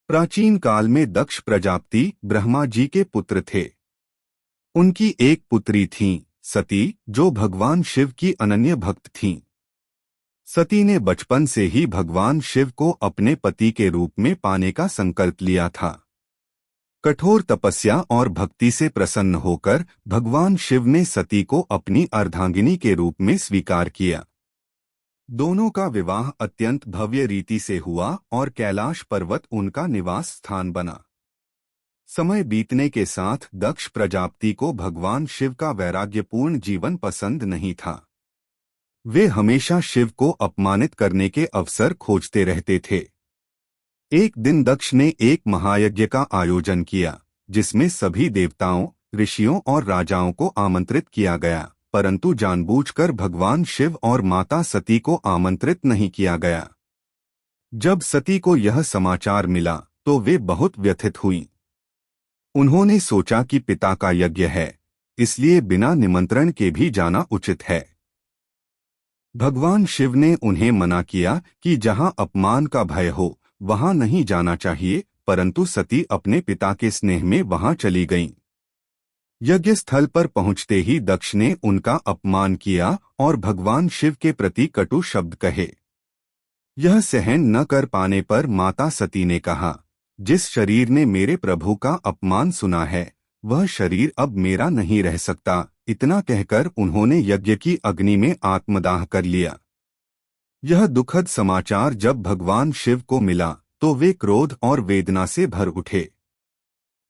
प्राचीन काल में दक्ष प्रजापति ब्रह्मा जी के पुत्र थे। उनकी एक पुत्री थी सती, जो भगवान शिव की अनन्य भक्त थीं। सती ने बचपन से ही भगवान शिव को अपने पति के रूप में पाने का संकल्प लिया था। कठोर तपस्या और भक्ति से प्रसन्न होकर भगवान शिव ने सती को अपनी अर्धांगिनी के रूप में स्वीकार किया। दोनों का विवाह अत्यंत भव्य रीति से हुआ और कैलाश पर्वत उनका निवास स्थान बना। समय बीतने के साथ दक्ष प्रजापति को भगवान शिव का वैराग्यपूर्ण जीवन पसंद नहीं था। वे हमेशा शिव को अपमानित करने के अवसर खोजते रहते थे। एक दिन दक्ष ने एक महायज्ञ का आयोजन किया, जिसमें सभी देवताओं, ऋषियों और राजाओं को आमंत्रित किया गया, परंतु जानबूझकर भगवान शिव और माता सती को आमंत्रित नहीं किया गया। जब सती को यह समाचार मिला तो वे बहुत व्यथित हुईं। उन्होंने सोचा कि पिता का यज्ञ है, इसलिए बिना निमंत्रण के भी जाना उचित है। भगवान शिव ने उन्हें मना किया कि जहां अपमान का भय हो वहां नहीं जाना चाहिए, परंतु सती अपने पिता के स्नेह में वहां चली गईं। यज्ञ स्थल पर पहुंचते ही दक्ष ने उनका अपमान किया और भगवान शिव के प्रति कटु शब्द कहे। यह सहन न कर पाने पर माता सती ने कहा, जिस शरीर ने मेरे प्रभु का अपमान सुना है वह शरीर अब मेरा नहीं रह सकता। इतना कहकर उन्होंने यज्ञ की अग्नि में आत्मदाह कर लिया। यह दुखद समाचार जब भगवान शिव को मिला तो वे क्रोध और वेदना से भर उठे।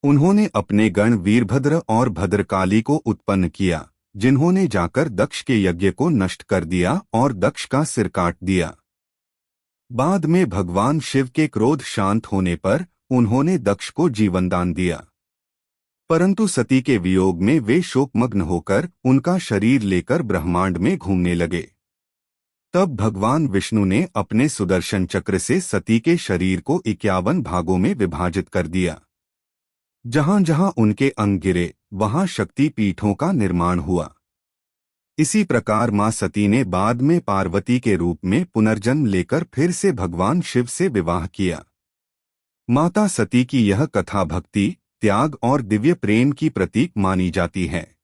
उन्होंने अपने गण वीरभद्र और भद्रकाली को उत्पन्न किया, जिन्होंने जाकर दक्ष के यज्ञ को नष्ट कर दिया और दक्ष का सिर काट दिया। बाद में भगवान शिव के क्रोध शांत होने पर उन्होंने दक्ष को जीवनदान दिया, परंतु सती के वियोग में वे शोकमग्न होकर उनका शरीर लेकर ब्रह्मांड में घूमने लगे। तब भगवान विष्णु ने अपने सुदर्शन चक्र से सती के शरीर को 51 भागों में विभाजित कर दिया। जहां जहां उनके अंग गिरे वहां शक्ति पीठों का निर्माण हुआ। इसी प्रकार मां सती ने बाद में पार्वती के रूप में पुनर्जन्म लेकर फिर से भगवान शिव से विवाह किया। माता सती की यह कथा भक्ति, त्याग और दिव्य प्रेम की प्रतीक मानी जाती है।